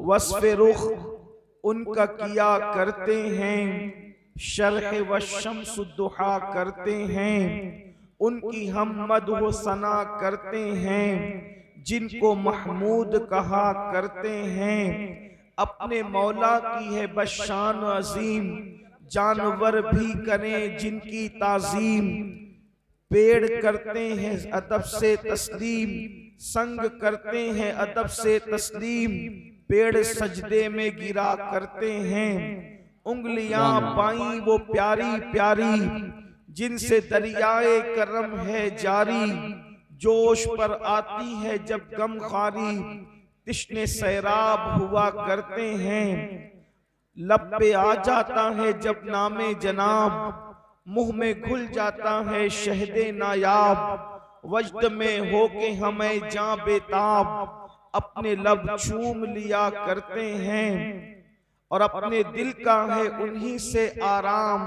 वस्फ़े रुख उनका किया करते हैं, शरह व शम्स दुहा करते हैं, उनकी हम मदह सना करते हैं, जिनको महमूद कहा करते हैं। अपने मौला की है बशान अजीम, जानवर भी करें जिनकी ताजीम। पेड़ करते हैं अदब से तस्लीम, संग करते हैं अदब से तस्लीम। पेड़ सजदे में गिरा करते हैं, उंगलियां बाई वो प्यारी प्यारी, जिनसे दरियाए करम है जारी। जोश पर आती है जब गमखारी, तिश्ने सैराब हुआ करते हैं। लब पे आ जाता है जब नामे जनाब, मुंह में घुल जाता है शहदे नायाब। वजद में हो के हमें जां बेताब, अपने लब चूम लिया करते हैं। और अपने दिल का है उन्हीं से आराम,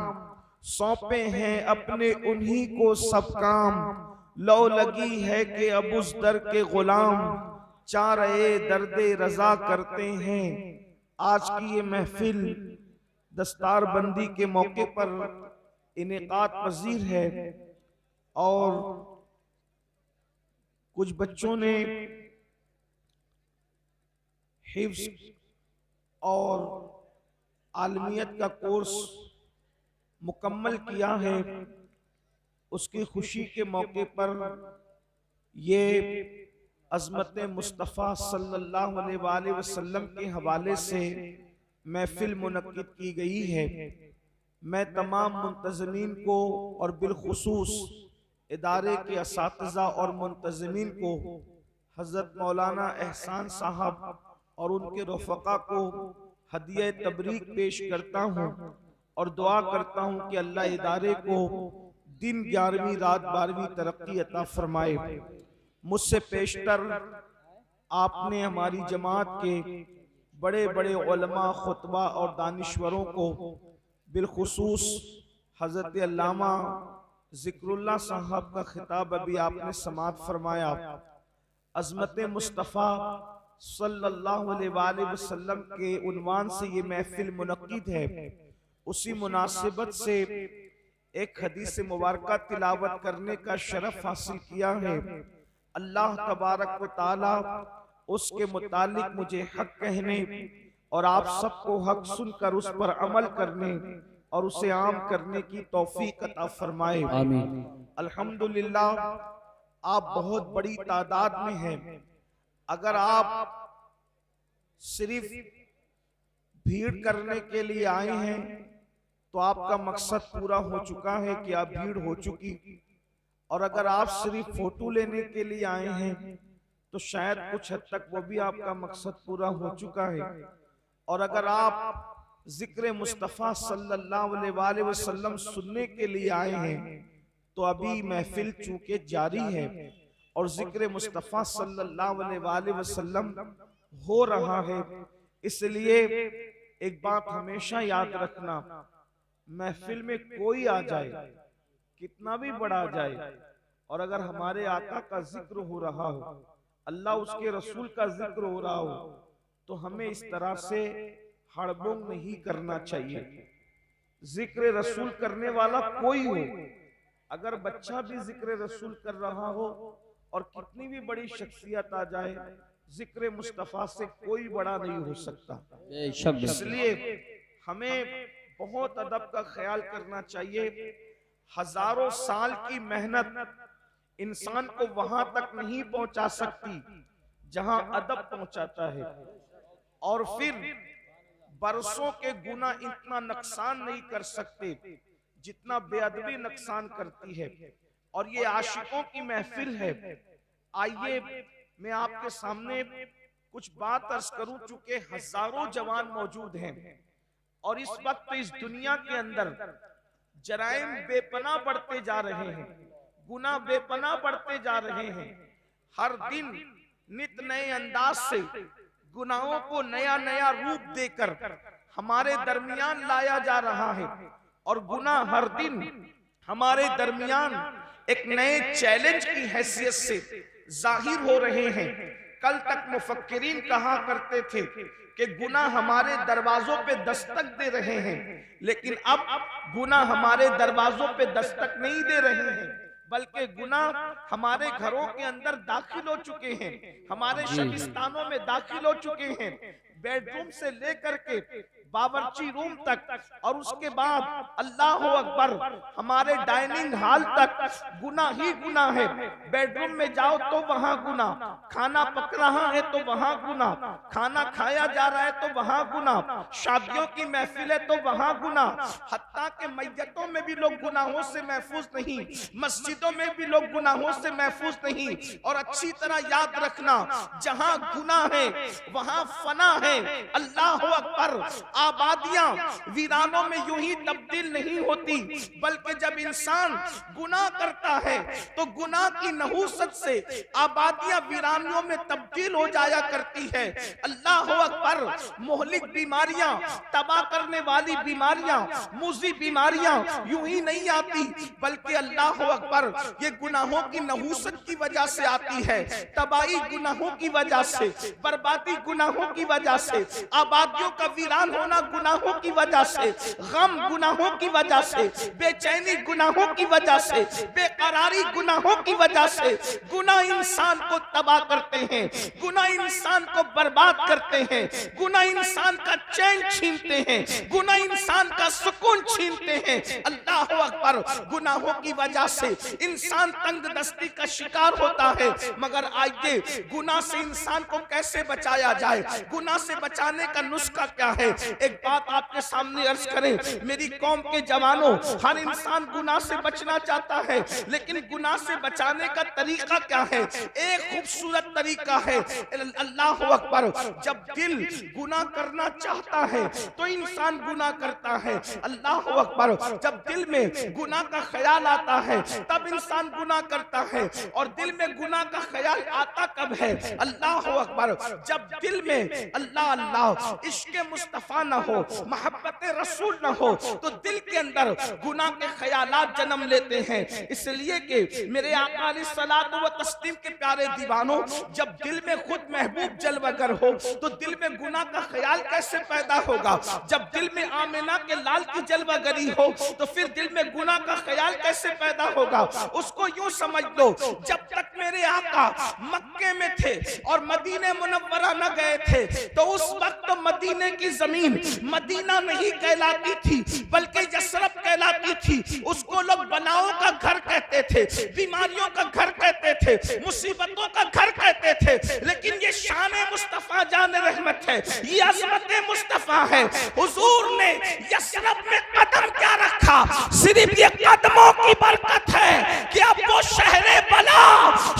सौंपे हैं अपने उन्हीं को सब काम। लो लगी है कि अब उस दर के गुलाम, चारे दर्दे रजा करते हैं। आज की ये महफिल दस्तार बंदी के मौके पर इनेकात पजीर है, और कुछ बच्चों ने हिफ्ज़ और आलमियत का कोर्स मुकम्मल किया है। उसकी खुशी के मौके पर ये अज़मत मुस्तफ़ा सल्लल्लाहु अलैहि वसल्लम के हवाले से महफिल मुनक्किद की गई है। मैं तमाम मुंतज़मीन को और बिलखुसूस इदारे के असातिज़ा और मुंतज़मीन को, हज़रत मौलाना एहसान साहब और उनके रफ़क़ा को हदिया तबरीक पेश करता हूँ और दुआ करता हूँ कि अल्लाह इदारे को दिन 11वीं रात 12वीं तरक्की अता फरमाए। मुझसे पेशतर आपने हमारी जमात के बड़े बड़े उलमा, खुतबा और दानिश्वरों को, बिलखुसूस हज़रत अल्लामा ज़िक्रुल्लाह साहब का खिताब अभी आपने समाअत फरमाया। अज़मत मुस्तफ़ा सल्लल्लाहु अलैहि वसल्लम के उन्वान से ये महफिल मुनक्किद है। उसी मुनासिबत से एक हदीस मुबारका तिलावत करने का शरफ हासिल किया है। अल्लाह तबारक व तआला उसके मुतालिक मुझे हक कहने और आप सबको हक सुनकर उस पर अमल करने और उसे आम करने की तौफीक अता फरमाए। अल्हम्दुलिल्लाह, आप बहुत बड़ी तादाद में हैं। अगर आप सिर्फ भीड़ करने के लिए आए हैं तो आपका मकसद पूरा हो चुका है कि आप भीड़ हो चुकी। और अगर आप सिर्फ फोटो लेने के लिए आए हैं तो शायद कुछ हद तक वो भी आपका मकसद पूरा हो चुका है। और अगर आप जिक्र मुस्तफ़ा सल्लल्लाहु अलैहि वसल्लम सुनने के लिए आए हैं तो अभी महफिल चूंकि जारी है और जिक्र मुस्तफ़ा सल्लल्लाहु अलैहि वसल्लम हो रहा है, इसलिए एक बात हमेशा याद रखना, महफिल में कोई आ जाए, कितना भी बड़ा जाए, और अगर हमारे आका का जिक्र हो रहा हो, अल्लाह उसके रसूल का जिक्र हो रहा हो, तो हमें इस तरह से हड़बंग नहीं करना चाहिए। जिक्र रसूल करने वाला कोई हो, अगर बच्चा भी जिक्र रसूल कर रहा हो और कितनी भी बड़ी शख्सियत आ जाए, जिक्र मुस्तफ़ा से कोई बड़ा नहीं हो सकता। इसलिए हमें बहुत अदब का ख्याल करना चाहिए। हजारों साल की मेहनत इंसान को वहां तक नहीं पहुंचा सकती जहां अदब पहुंचाता है, और फिर बरसों के गुना इतना नुकसान नहीं कर सकते जितना बेअदबी नुकसान करती है। और ये आशिकों की महफिल है। आइए मैं आपके सामने कुछ बात अर्ज करूं, चूंकि हजारों जवान मौजूद हैं और इस वक्त इस दुनिया के अंदर जराइम बेपनाह बढ़ते जा रहे हैं, गुनाह बेपनाह बढ़ते जा रहे हैं। हर दिन नित नए अंदाज से गुनाहों को नया नया रूप देकर हमारे दरमियान लाया जा रहा है, और गुनाह हर दिन हमारे दरमियान एक नए चैलेंज की हैसियत से जाहिर हो रहे हैं। कल तक मुफक्किरीन कहा करते थे कि गुनाह हमारे दरवाजों पे दस्तक दे रहे हैं, लेकिन अब गुनाह हमारे दरवाजों पे दस्तक नहीं दे रहे हैं, बल्कि गुनाह हमारे घरों के अंदर दाखिल हो चुके हैं, हमारे शबिस्तानों में दाखिल हो चुके हैं। बेडरूम से लेकर के बावर्ची रूम तक और उसके बाद अल्लाह अकबर हमारे डाइनिंग हॉल तक गुनाह ही गुनाह है। बेडरूम में जाओ तो वहां गुनाह, खाना पक रहा है तो वहां गुनाह, खाना खाया जा रहा है तो वहां गुनाह, शादियों की महफिलें तो वहां गुनाह, हत्ता के मैयतों में भी लोग गुनाहों से महफूज नहीं, मस्जिदों में भी लोग गुनाहों से महफूज नहीं। और अच्छी तरह याद रखना, जहां गुनाह है वहां फना है। अल्लाह अकबर, आबादियां वीरानों में यूं ही तब्दील नहीं होती, बल्कि जब इंसान गुनाह करता है तो गुनाह की नहूसत से आबादियां वीरानियों में तब्दील हो जाया करती है। अल्लाह अकबर, मोहलिक बीमारियां, तबाह करने वाली बीमारियां, मुजी बीमारियां यूं ही नहीं आती, बल्कि अल्लाह अकबर ये गुनाहों की नहूसत की वजह से आती है, तबाही गुनाहों की वजह से, बर्बादी गुनाहों की वजह से, आबादियों का वीरान होना गुनाहों की वजह से, गम गुनाहों की वजह से, बेचैनी गुनाहों की वजह से, बेकरारी गुनाहों की वजह से। गुनाह इंसान को तबाह करते हैं, गुनाह इंसान को बर्बाद करते हैं, गुनाह इंसान का चैन छीनते हैं, गुनाह इंसान का सुकून छीनते हैं। अल्लाह अकबर, गुनाहों की वजह से इंसान तंगदस्ती का शिकार होता है। मगर आइए, गुनाह से इंसान को कैसे बचाया जाए, गुनाह से बचाने का नुस्खा क्या है? एक बात आपके सामने अर्ज करें, मेरी कौम के जवानों, हर इंसान गुनाह से बचना चाहता है, लेकिन गुनाह से बचाने का तरीका क्या है? एक खूबसूरत तरीका है। अल्लाह अकबर, जब दिल गुनाह करना चाहता है तो इंसान गुनाह करता है। अल्लाह अकबर, जब दिल में गुनाह का ख्याल आता है तब इंसान गुनाह करता है। और दिल में गुनाह का ख्याल आता कब है? अल्लाह अकबर, जब दिल में अल्लाह अल्लाह इश्क़ मुस्तफा न हो, मोहब्बत रसूल न हो, तो दिल के अंदर गुनाह के ख्यालात जन्म लेते हैं। इसलिए कि मेरे आका अलैहिस्सलातु व तस्लीम के प्यारे दीवानों, जब दिल में खुद महबूब जलवागर हो तो दिल में गुनाह का ख्याल कैसे पैदा होगा? जब दिल में आमिना के लाल की जलवागरी हो तो फिर दिल में गुनाह का ख्याल कैसे पैदा होगा? उसको यूं समझ लो, जब तक मेरे आका मक्के में थे और मदीने मुनव्वरा न गए थे तो उस वक्त तो मदीने की जमीन मदीना नहीं कहलाती थी, बल्कि यसरब कहलाती थी। उसको लोग बनाओ का घर कहते थे, बीमारियों का घर कहते थे, मुसीबतों का घर कहते थे। लेकिन ये शान मुस्तफा जान रहमत है, ये अज़मत मुस्तफा है। हुजूर ने यसरब में कदम क्या रखा? सिर्फ ये कदमों की बरकत है कि अब वो शहरे बला,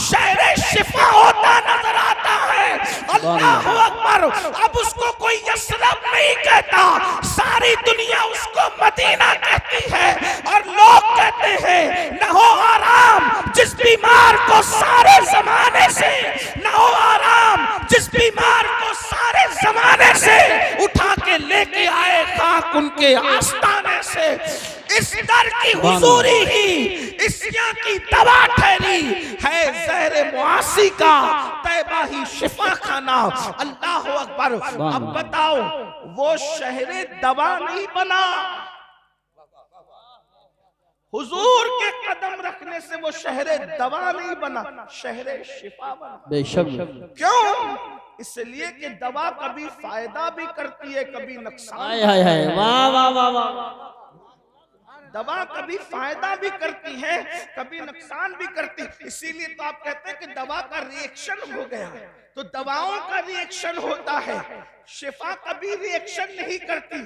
शहरे शिफा होता नजर आता है। अल्लाह अकबर, अब उसको कोई यसरब नहीं कहता, सारी दुनिया उसको मदीना कहती है। और लोग कहते हैं न हो आराम जिस बीमार को सारे जमाने से, न हो आराम जिस बीमार को सारे जमाने से उठा के लेके आए खाक उनके आस्ताने से। इस दर की हुजूरी ही इस्या की दवा ठहरी है, ज़हर मुआसी का तैबा ही शिफा खाना। अल्लाह अकबर, अब बताओ वो शहरे दवा नहीं बना, हुजूर के कदम रखने से वो शहरे दवा नहीं बना, शहरे शिफा बना। बेशक। क्यों? इसलिए कि दवा कभी फायदा भी करती है, कभी नुकसान। वाह वाह वाह वाह। दवा कभी फायदा भी करती है, कभी नुकसान भी करती है। इसीलिए तो आप कहते हैं कि दवा का रिएक्शन हो गया, तो दवाओं का रिएक्शन होता है, शिफा कभी रिएक्शन नहीं करती,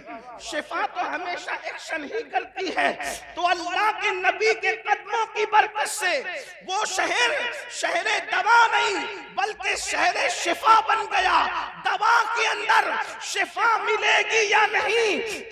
शिफा तो हमेशा एक्शन ही करती है। तो अल्लाह के नबी के कदमों की बरकत से वो शहर शहरे दवा नहीं बल्कि शहरे शिफा बन गया। दवा के अंदर शिफा मिलेगी या नहीं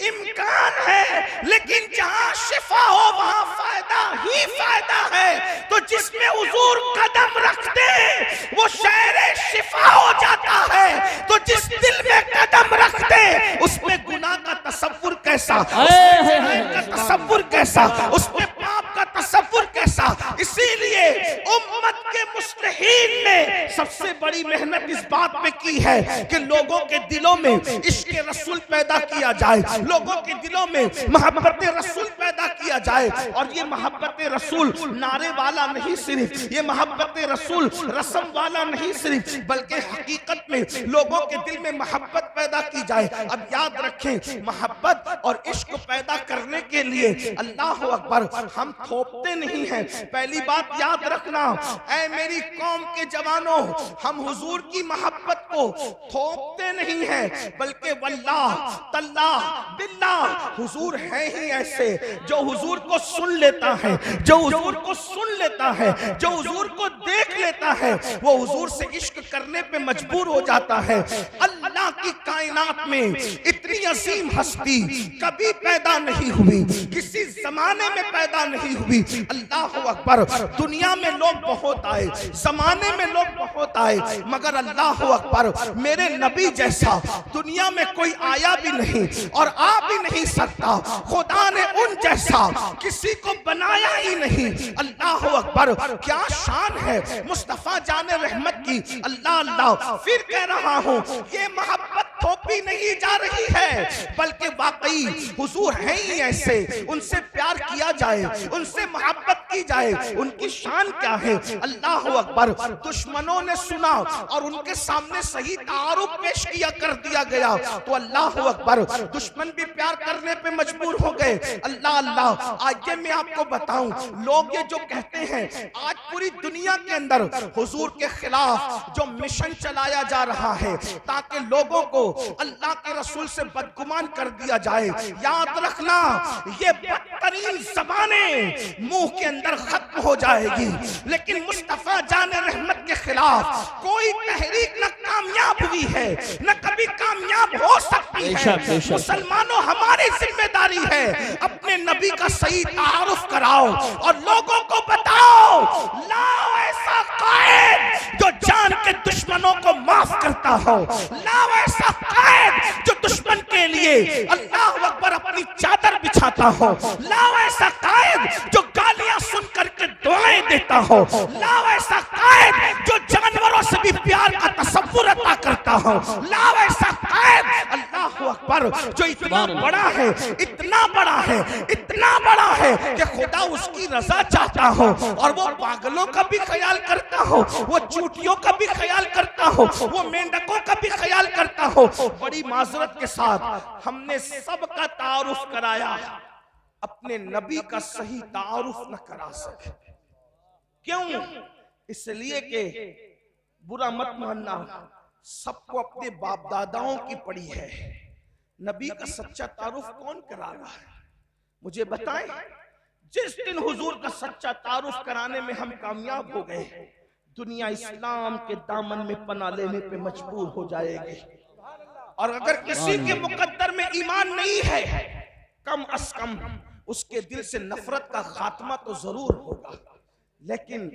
इम्कान है, लेकिन जहां शिफा हो वहां फायदा ही फायदा है। तो जिसमें हुजूर कदम रखते हैं वो शहरे शिफा हो जाता है। तो जिस दिल में कदम रखते उसमें गुनाह का तसव्वुर कैसा, उसमें तसव्वुर कैसा, उसमें पाप का तसव्वुर कैसा। इसीलिए उम्मत के मुस्लिहीन ने सबसे बड़ी मेहनत इस बात पे की है कि लोगों के दिलों में इश्क रसूल पैदा किया जाए, लोगों के दिलों में मोहब्बत रसूल पैदा किया जाए। और ये मोहब्बत रसूल नारे वाला नहीं सिर्फ, ये मोहब्बत रसूल रस्म वाला नहीं सिर्फ, बल्कि हकीकत में लोगों के दिल में मोहब्बत पैदा की जाए। अब याद रखें, मोहब्बत और इश्क पैदा करने के लिए अल्लाह अकबर हम थोपते नहीं हैं। पहली बात याद रखना, ऐ मेरी कौम के जवानों, हम हुजूर की मोहब्बत को थोपते नहीं हैं, बल्कि वल्लाह तल्लाह बिल्लाह हुजूर है ही ऐसे जो हुजूर को सुन लेता है, जो हुजूर को सुन लेता है, जो हुजूर को देख लेता है, वो हुजूर से इश्क करने पे मजबूर हो जाता है। अल्लाह की कायनात में इतनी अजीम हस्ती कभी पैदा नहीं हुई, किसी जमाने में पैदा नहीं हुई। अल्लाह अकबर, दुनिया में लोग बहुत आए, जमाने में लोग बहुत आए, मगर अल्लाह अकबर मेरे नबी जैसा दुनिया में कोई आया भी नहीं और आ भी नहीं सकता। खुदा ने उन जैसा किसी को बनाया ही नहीं। अल्लाह अकबर, क्या शान है मुस्तफा जाने रहमत की। अल्लाह अल्लाह, फिर कह रहा हूँ, ये मोहब्बत थोपी नहीं जा रही है, बल्कि वाकई हुजूर हैं ही ऐसे, उनसे प्यार किया जाए, उनसे मोहब्बत की जाए। उनकी शान क्या है? अल्लाह अकबर, दुश्मनों ने सुना और उनके सामने सही तारुफ पेश किया कर दिया गया, तो अल्लाह अकबर दुश्मन भी प्यार करने पे मजबूर हो गए। अल्लाह अल्लाह, आज मैं आपको बताऊं, लोग ये जो कहते हैं, आज पूरी दुनिया के अंदर हुजूर के खिलाफ जो मिशन चलाया जा रहा है ताकि लोगों को अल्लाह के रसूल से बदगुमान कर दिया जाए, याद रखना ये बदतरीन ज़बाने मुंह के अंदर खत्म हो जाएगी, लेकिन मुस्तफा जाने रहमत के खिलाफ कोई तहरीक न कामयाब हुई है, न कभी कामयाब हो सकती है। मुसलमानों, हमारी जिम्मेदारी है अपने नबी का सही तारुफ कराओ और लोगों को बताओ, लाओ ऐसा कायद जो जान के दुश्मनों को माफ करता हो, लाओ ऐसा कायद जो दुश्मन के लिए अल्लाह अकबर अपनी चादर बिछाता हो, लाओ ऐसा कायद जो गालियां सुन करके दुआएं देता हो, लाओ ऐसा कायद जो जानवरों से भी प्यार का तसव्वुर अता करता हो, लाओ ऐसा कायद अल्लाह अकबर जो इतना बड़ा है, इतना बड़ा है, इतना बड़ा है कि खुदा उसकी रजा चाहता हो और वो पागलों का भी ख्याल करता हो, वो चूटियों का भी ख्याल करता हो, वो मेंढकों का भी ख्याल करता हो। बड़ी माजरत के साथ हमने सबका तारुफ कराया, अपने नबी का सही तारुफ न करा सके। क्यों? इसलिए कि बुरा मत मानना, सबको अपने बाप दादाओं की पड़ी है, नबी का सच्चा तारुफ कौन करा रहा है? मुझे बताएं। जिस दिन हुजूर का सच्चा तारुफ कराने में हम कामयाब हो गए, दुनिया इस्लाम के दामन में पना लेने पे मजबूर हो जाएगी। और अगर किसी के मुकद्दर में ईमान नहीं है, कम अज कम उसके दिल से नफरत का खात्मा तो जरूर होगा। लेकिन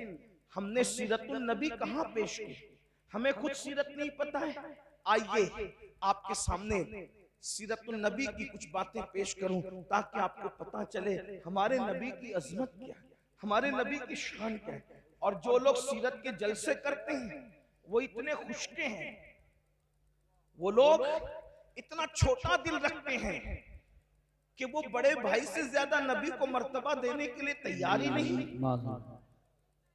हमने सीरतुन नबी कहाँ पेश की? हमें खुद सीरत नहीं पता है। आइए आपके सामने सीरतुन नबी की कुछ बातें पेश करूं ताकि आपको पता चले हमारे नबी की अजमत क्या है, हमारे नबी की शान क्या है। और जो लोग सीरत के जलसे करते हैं वो इतने खुशके हैं, वो लोग इतना छोटा दिल रखते हैं कि वो बड़े भाई से ज्यादा नबी को मर्तबा देने के लिए तैयार ही नहीं।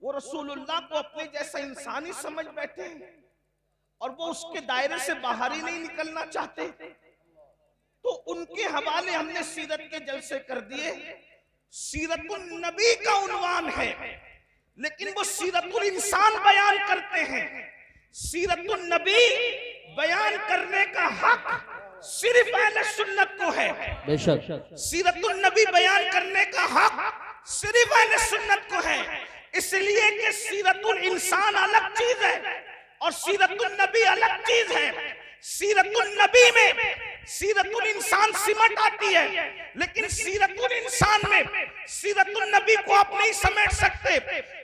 वो रसूलुल्लाह को अपने जैसा इंसानी समझ बैठे हैं और वो उसके दायरे से बाहर ही नहीं निकलना चाहते। तो उनके हवाले हमने सीरत के जलसे कर दिए। सीरतुन नबी का उन्वान है, लेकिन वो सीरतुल इंसान बयान करते हैं। सीरतुन नबी बयान करने का हक सिर्फ अहले सुन्नत को है। बेशक सीरतुन नबी बयान करने का हक सिर्फ अहले सुन्नत को है, इसलिए कि सीरतुल इंसान अलग चीज है और सीरतुन नबी अलग चीज है। सीरतुन नबी में सीरतुल इंसान सिमट आती है, लेकिन सीरतुल इंसान में सीरतुन नबी को आप नहीं समेट सकते,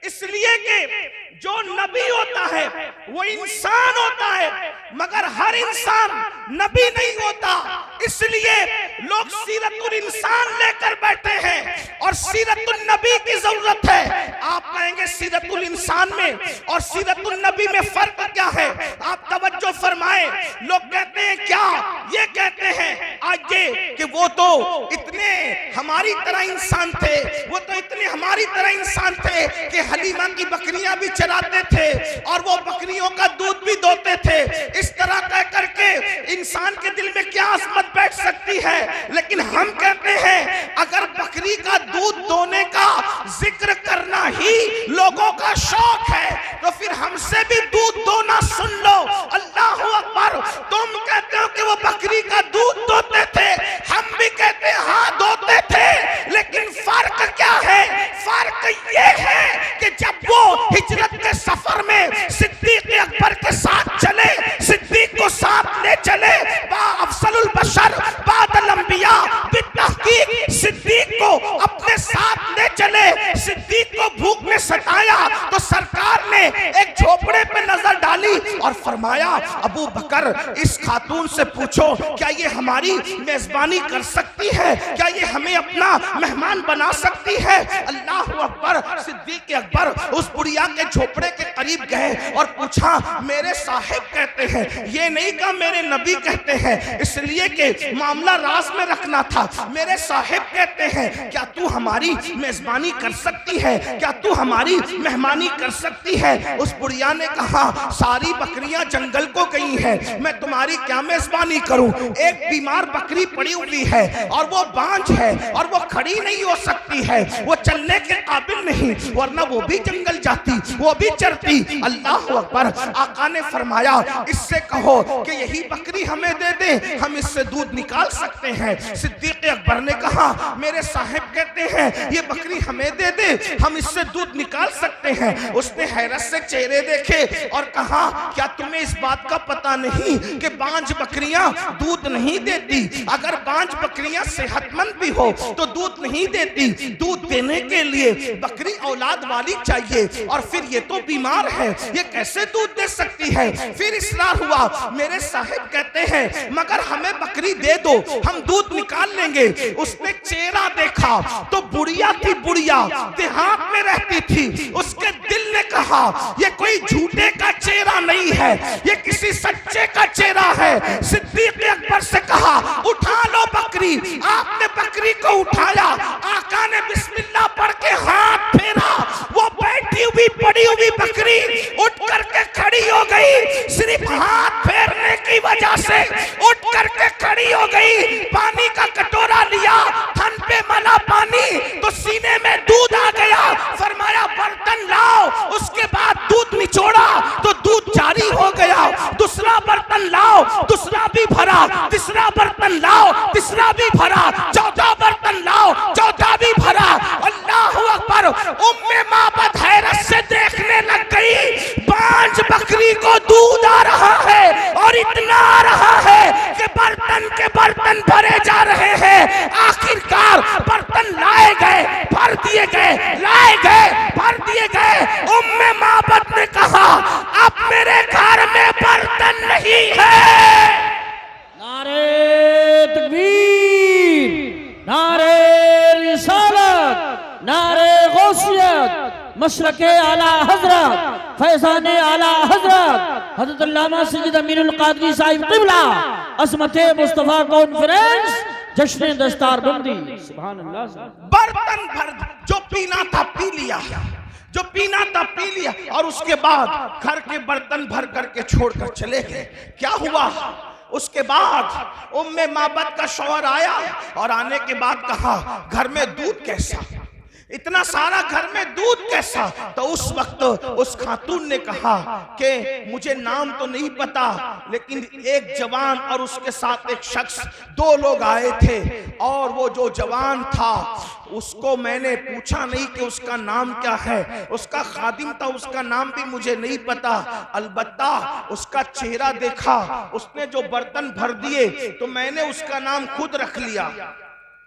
इसलिए कि जो नबी होता है वो इंसान होता है, मगर हर इंसान नबी नहीं होता। इसलिए लोग सीरतुल इंसान लेकर बैठे हैं और सीरतुल नबी की जरूरत है। आप कहेंगे सीरतुल इंसान में और सीरतुल नबी में फर्क क्या है? आप तवज्जो फरमाएं। लोग कहते हैं क्या? ये कहते हैं आज ये कि वो तो इतने हमारी तरह इंसान थे, वो तो इतने हमारी तरह इंसान थे कि हलीमा की बकरियां भी चराते थे और वो बकरियों का दूध भी दोते थे। इस तरह कह करके इंसान के दिल में क्या अजमत बैठ सकती है? लेकिन हम कहते हैं अगर बकरी का दूध दोने का जिक्र करना ही लोगों का शौक है तो फिर हमसे भी दूध दोना सुन लो। अल्लाह अकबर। तुम कहते हो कि वो बकरी का दूध दोते थे, हम भी कहते हैं हाँ दोते थे, लेकिन फर्क क्या है? फर्क ये है कि जब वो हिजरत के सफर में सिद्दीक अकबर के साथ चले, सिद्दीक को साथ ले चले, अफसलुल बशर बादल अंबिया बितहकीक सिद्दीक को अपने साथ ले चले। सिद्दीक को भूख में सताया तो सरकार ने एक झोपड़े पे नजर डाली और फरमाया अबू बकर इस खातून से पूछो क्या ये हमारी मेजबानी कर सकती है, क्या ये हमें अपना मेहमान बना सकती है? अल्लाह अकबर। सिद्दीक अकबर उस बुढ़िया के झोपड़े के करीब गए और पूछा मेरे साहिब कहते हैं, ये नहीं कहा मेरे नबी कहते हैं, इसलिए कि मामला राज में रखना था। मेरे साहिब कहते हैं क्या तू हमारी मेजबानी कर सकती है, क्या तू हमारी मेहमानी कर सकती है? उस बुढ़िया ने कहा सारी बकरियां जंगल को गई हैं, मैं तुम्हारी क्या मेजबानी करूं? एक बीमार बकरी पड़ी हुई है और वो बांझ है और वो खड़ी नहीं हो सकती है, वो चलने के काबिल नहीं, वरना वो भी जंगल जाती, वो भी चरती। अल्लाह अकबर। आका ने फरमाया इससे कहो कि यही बकरी हमें दे दे, हम इससे दूध निकाल सकते हैं। सिद्दीक अकबर ने कहा मेरे साहिब कहते हैं ये बकरी हमें दे दे, हम इससे दूध निकाल सकते हैं। उसने हैरत से चेहरे देखे और कहा क्या तुम्हें इस बात का पता नहीं कि बांझ बकरियां दूध नहीं देती? अगर बांझ बकरियां सेहतमंद भी हो तो दूध नहीं देती। दूध देने के लिए बकरी औलाद वाली चाहिए और फिर ये तो बीमार है, ये कैसे दूध दे सकती है? फिर इसरार हुआ। मेरे साहिब कहते हैं मगर हमें बकरी दे दो, हम दूध निकाल लेंगे। उसने चेहरा देखा तो बुढ़िया थी, बुढ़िया देहात में रहती थी। उसके दिल ने कहा ये कोई झूठे का चेहरा नहीं है, ये किसी सच्चे का चेहरा है। सिद्दीक अकबर से कहा उठा लो बकरी। आपने बकरी को उठाया, आका ने बिस्मिल्लाह पढ़ के हाथ फेरा, वो बैठी हुई पड़ी हुई बकरी उठ करके खड़ी हो गई। सिर्फ हाथ फेरने की वजह से उठ करके खड़ी हो गई। पानी का कटोरा लिया, थन पे मला पानी तो सीने में दूध आ गया। फरमाया बर्तन लाओ, उसके बाद दूध निचोड़ा तो दूध जारी हो गया। दूसरा बर्तन लाओ, दूसरा भी भरा, तीसरा बर्तन लाओ, तीसरा भी भरा, चौथा बर्तन लाओ, चौथा भी भरा। अल्लाह अकबर। उम्मे माबद हैरत से देखने लग गई, बांझ बकरी को दूध आ रहा है और इतना आ रहा है कि बर्तन के बर्तन भरे जा रहे हैं। आखिरकार बर्तन लाए गए, भर दिए गए, लाए गए, भर दिए गए। उम्मे माबद ने कहा अब मेरे घर में बर्तन नहीं है। नारे तकबीर, नारे रिसालत, नारे गौसियत, मशरके आला हजरत, फैजाने आला हजरत हजरत अल्लामा सय्यद अमीनुल कादरी साहिब क़िबला अज़मते मुस्तफ़ा कॉन्फ्रेंस जश्न दस्तार बंदी। सुभान अल्लाह। बर्तन भर जो पीना था पी लिया, जो पीना था पी लिया और उसके बाद घर के बर्तन भर करके छोड़कर चले गए। क्या हुआ? उसके बाद उम्मे माबद का शौहर आया और आने के बाद कहा घर में दूध कैसा, इतना सारा घर में दूध कैसा? तो उस वक्त उस खातून ने कहा कि मुझे नाम तो नहीं पता, लेकिन एक जवान और उसके साथ एक शख्स, दो लोग आए थे और वो जो जवान था उसको मैंने पूछा नहीं कि उसका नाम क्या है, उसका खादिम था, उसका नाम भी मुझे नहीं पता, अलबत्ता उसका चेहरा देखा, उसने जो बर्तन भर दिए तो मैंने उसका नाम खुद रख लिया।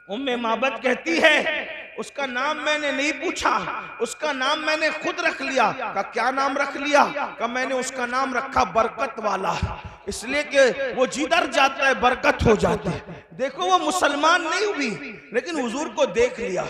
उम्मे माबद कहती है उसका नाम मैंने नहीं पूछा, उसका नाम मैंने खुद रख लिया। का क्या नाम रख लिया? का मैंने उसका नाम रखा बरकत वाला। इसलिए कि वो जिधर जाता है बरकत हो जाती है। देखो वो मुसलमान नहीं हुई लेकिन हुजूर को देख लिया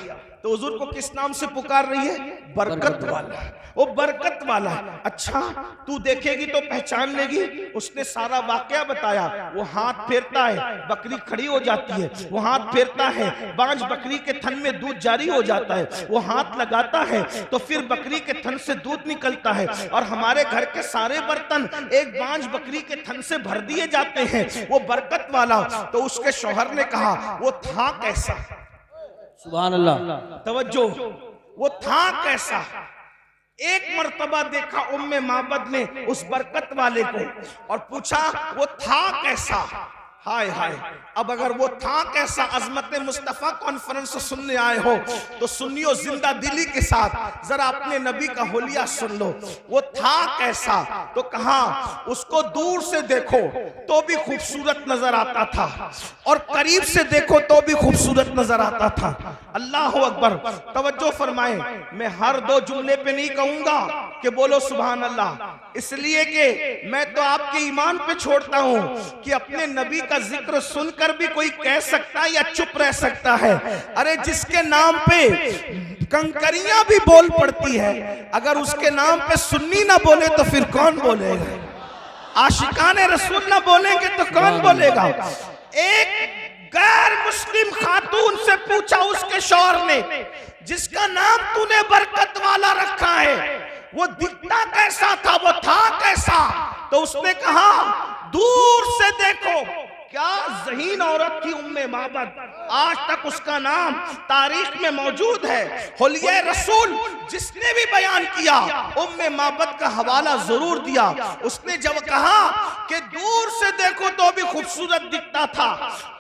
तो हुजूर को किस नाम से पुकार रही है? बरकत वाला। वो बरकत वाला। अच्छा तू देखेगी तो पहचान लेगी। उसने सारा वाकया बताया। वो हाथ फेरता है, बकरी खड़ी हो जाती है। वो हाथ फेरता है, बांझ बकरी के थन में दूध जारी हो जाता है। वो हाथ लगाता है तो फिर बकरी के थन से दूध निकलता है। और हमारे घर के सारे बर्तन एक बांझ बकरी के थन से भर दिए जाते हैं। वो बरकत वाला। तो उसके शौहर ने कहा वो था कैसा? सुभान अल्लाह। तवज्जो, वो था कैसा? एक मर्तबा देखा उम्मे माबद ने उस बरकत वाले को और पूछा वो था कैसा? हाय हाय। अब अगर वो था कैसा अजमत मुस्तफा कॉन्फ्रेंस सुनने आए हो तो सुनियो जिंदा दिली के साथ, जरा अपने नबी का होलिया सुन लो। वो था कैसा? तो कहा उसको दूर से देखो तो भी खूबसूरत नजर आता था और करीब से देखो तो भी खूबसूरत नजर आता था। अल्लाह अकबर। तवज्जो फरमाए, मैं हर दो जुमले पे नहीं कहूंगा कि बोलो सुभान अल्लाह, इसलिए कि मैं तो आपके ईमान पे छोड़ता हूं कि अपने नबी का जिक्र सुनकर भी कोई कह सकता है या चुप रह सकता है। अरे जिसके नाम पे कंकरियां भी बोल पड़ती है, अगर उसके नाम पे सुन्नी ना बोले तो फिर कौन बोलेगा? आशिकाने रसूल ना बोलेंगे तो कौन बोलेगा? एक गैर मुस्लिम खातून से पूछा उसके शौहर ने, जिसका नाम तूने बरकत वाला रखा है वो दिखता कैसा था? वो था कैसा? तो उसने कहा दूर से देखो। क्या ज़हीन औरत थी उम्मे माबद, आज तक उसका नाम तारीख में मौजूद है। हुलिया रसूल जिसने भी बयान किया उम्मे माबद का हवाला जरूर दिया। उसने जब कहा कि दूर से देखो तो भी खूबसूरत दिखता था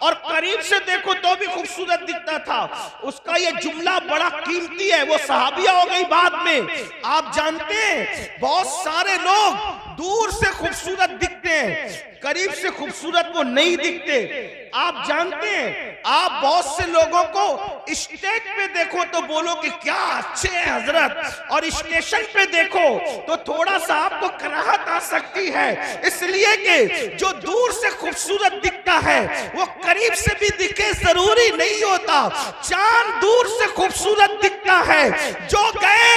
और करीब से देखो तो भी खूबसूरत दिखता था, उसका ये जुमला बड़ा कीमती है। वो सहाबिया हो गई बाद में। आप जानते हैं बहुत सारे लोग दूर से खूबसूरत दिखते हैं, करीब से खूबसूरत वो नहीं दिखते। आप जानते हैं आप बहुत से लोगों को स्टेज पे देखो तो बोलो कि क्या अच्छे हैं हजरत, और स्टेशन पे देखो तो थोड़ा सा आपको कराहत आ सकती है, इसलिए कि जो दूर से खूबसूरत दिखता है वो करीब से भी दिखे जरूरी नहीं होता। चांद दूर से खूबसूरत दिखता है, जो गए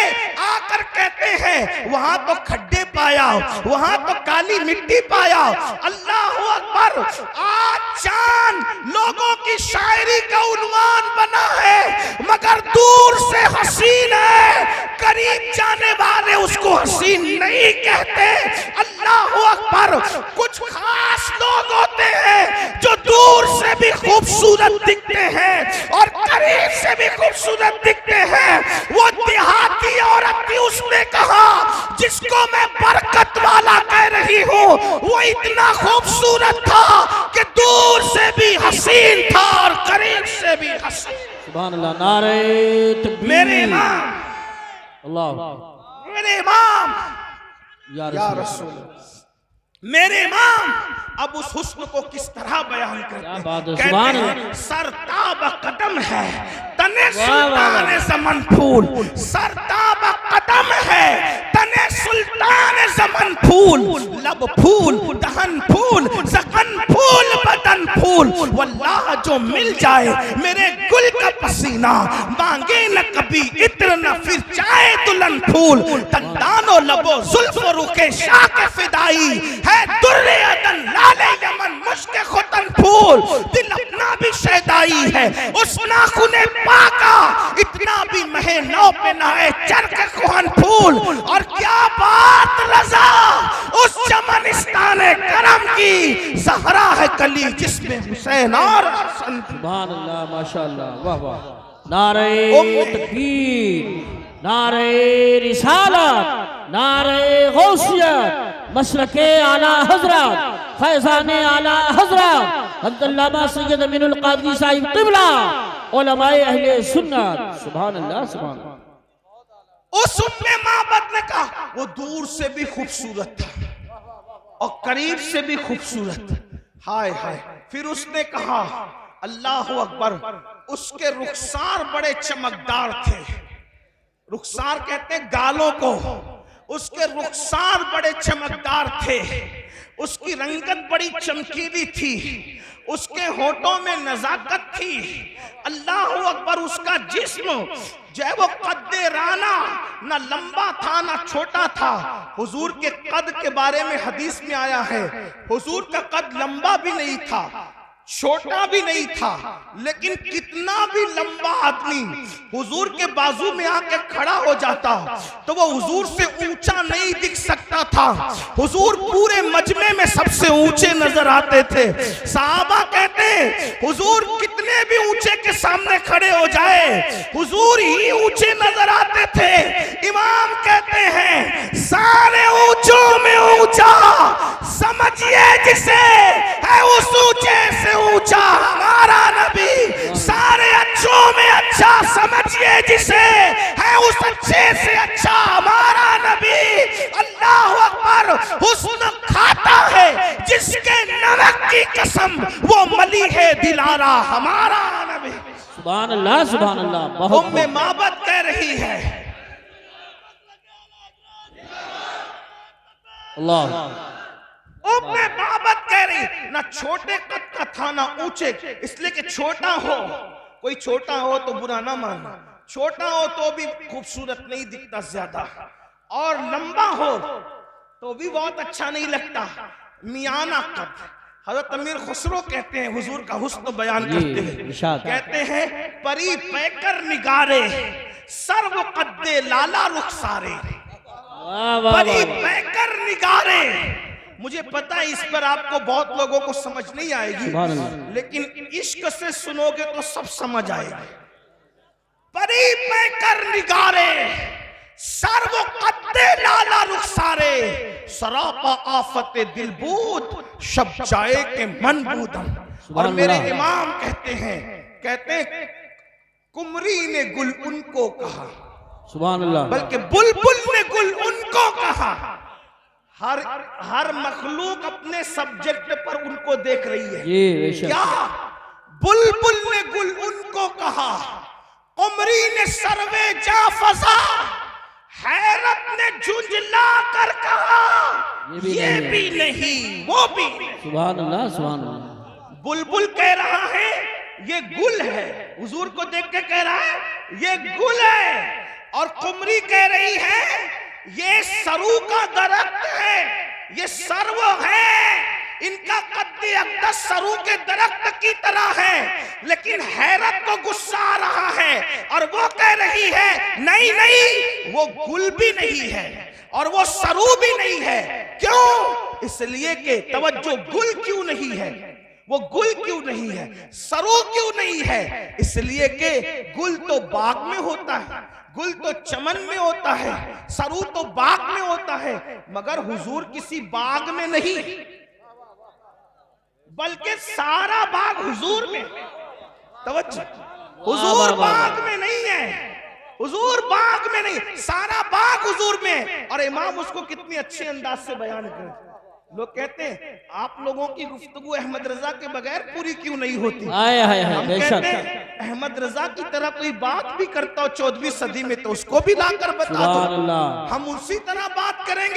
आकर कहते हैं वहां तो खड्डे पाया, वहां तो काली मिट्टी पाया। अल्लाह अकबर। आज चांद लोगों की शायरी का उन्वान बना है, मगर दूर से हसीन है, करीब जाने वाले उसको हसीन नहीं कहते। अल्लाह अकबर। कुछ खास लोग होते हैं जो दूर से भी खूबसूरत दिखते हैं और करीब से भी खूबसूरत दिखते हैं। वो देहाती औरत थी, उसने कहा जिसको मैं बरकत वाला कह रही हूँ वो इतना खूबसूरत था कि दूर से भी हसीन था और करीब से भी हसीन। सुभान अल्लाह। नारे तकबीर। मेरे इमाम, अल्लाह, मेरे इमाम या या रसूल, मेरे इमाम अब उस हुस्न को किस तरह बयान करते हैं? सरताब कदम है तने सुल्तान ज़मन फूल, सरताब कदम है तने सुल्तान ज़मन फूल, लब फूल दहन फूल ज़क़न फूल बदन फूल। वल्लाह जो मिल जाए मेरे गुल का पसीना, मांगे न कभी इत्र न फिर चाहे दुल्हन फूल। दंदानो लबो जुल्फ रुखे शाह के फिदाई है, दुर्रे अदन लाले यमन मुश्के खुतन फूल। दिल अपना भी शहदाई है उस नाखुने पाका, इतना भी महे नौ पे नहाए चरके कुहन फूल। और क्या बात रजा उस चमनिस्तान करम की, ज़हरा है कली जिसमें हुसैन और हसन। सुभान अल्लाह, माशाअल्लाह, वाह वाह। नारे तकबीर, नारे रिसालत, नारे गौसियत, मशरके आला हजरत, फैज़ाने आला हजरत अब्दुल्लामा सैयद अमीनुल कादरी साहिब क़िबला, उलमाए अहले सुन्नत। सुभान अल्लाह, सुभान अल्लाह। उस उम्मे माबद ने कहा वो दूर से भी खूबसूरत था और करीब से भी खूबसूरत। हाय हाय। फिर उसने कहा अल्लाह अकबर, उसके रुखसार बड़े चमकदार थे। रुखसार कहते हैं गालों को। उसके रुखसार बड़े चमकदार थे, उसकी रंगत बड़ी चमकीली थी, उसके होठों में नजाकत थी। अल्लाहू अकबर। उसका जिस्म जो है वो कद्दे राना, ना लंबा था ना छोटा था। हुजूर के कद के बारे में हदीस में आया है, हुजूर का कद लंबा भी नहीं था, छोटा भी नहीं था, लेकिन कितना भी लंबा आदमी हुजूर के बाजू में आके खड़ा हो जाता तो वो हुजूर से ऊंचा नहीं दिख सकता था। हुजूर पूरे मजमे में सबसे ऊंचे नजर आते थे। सहाबा कहते हुजूर कितने भी ऊंचे के सामने खड़े हो जाए हुजूर ही ऊंचे नजर आते थे। इमाम कहते हैं सारे ऊंचों में ऊंचा समझिए जिसे है उस ऊंचे से ऊंचा हमारा नबी। सारे अच्छों में अच्छा समझिए जिसे है उस अच्छे से अच्छा हमारा नबी। अल्लाह अकबर। हुस्न खाता है जिसके नमक की कसम वो मली है दिलारा हमारा नबी। सुभान अल्लाह सुभान अल्लाह। बहुत उम्मे माबद कह रही है अल्लाह। उम्मे माबद कह रही ना छोटे कद का था ना ऊंचे, इसलिए कि छोटा हो, कोई छोटा हो तो बुरा ना मानना, छोटा हो तो भी खूबसूरत नहीं दिखता ज्यादा, और लंबा हो तो भी बहुत अच्छा नहीं लगता। मियाना कद। हजरत अमीर खुसरो कहते हैं हुजूर का हुस्न बयान करते हैं, कहते हैं परी पैकर निगारे सर्व कद्दे लाला रुखसारे। परी पैकर निगारे। मुझे पता है इस पर आपको बहुत लोगों को समझ नहीं आएगी, लेकिन इश्क से सुनोगे तो सब समझ आएगा। परी पैकर निगारे सर्व कद्दे लाला रुखसारे सरापा आफते दिलबूद शब जाए के मन बूदम। और मेरे इमाम कहते हैं कुमरी ने गुल उनको कहा, सुभान अल्लाह, बल्कि बुलबुल ने गुल उनको कहा। हर मखलूक अपने सब्जेक्ट पर उनको देख रही है। क्या बुलबुल ने गुल उनको कहा, कुमरी ने सर्वे जा फजा, हैरत ने झुंझला कर कहा ये भी नहीं वो भी नहीं। सुभान अल्लाह सुभान अल्लाह। बुलबुल कह रहा है ये गुल है, हुजूर को देख के कह रहा है ये गुल है, और कुमरी कह रही है ये सरू का दरख्त है, ये सर्व है, इनका कद्दे अक़दस सरू के दरख्त की तरह है। लेकिन हैरत को गुस्सा आ रहा है और वो कह रही है नहीं नहीं वो गुल भी नहीं है और वो सरू भी नहीं है। क्यों? इसलिए कि तवज्जो, गुल क्यों नहीं है, वो गुल क्यों नहीं है, सरू क्यों नहीं है? इसलिए कि गुल तो बाग में होता है, गुल तो चमन में होता है, सरू तो बाग में होता है, मगर हुजूर किसी बाग में नहीं, बल्कि सारा बाग हुजूर में। तवज्जो, हुजूर बाग में नहीं है, हुजूर बाग में नहीं, सारा बाग हुजूर में। और इमाम उसको कितनी अच्छे अंदाज से बयान कर। लोग कहते हैं आप लोगों की गुफ्तगू अहमद रजा के बगैर पूरी क्यों नहीं होती। हम कहते हैं अहमद रजा की तरह कोई बात भी करता हो 14वीं सदी में तो उसको भी लाकर बता दो, हम उसी तरह बात करेंगे।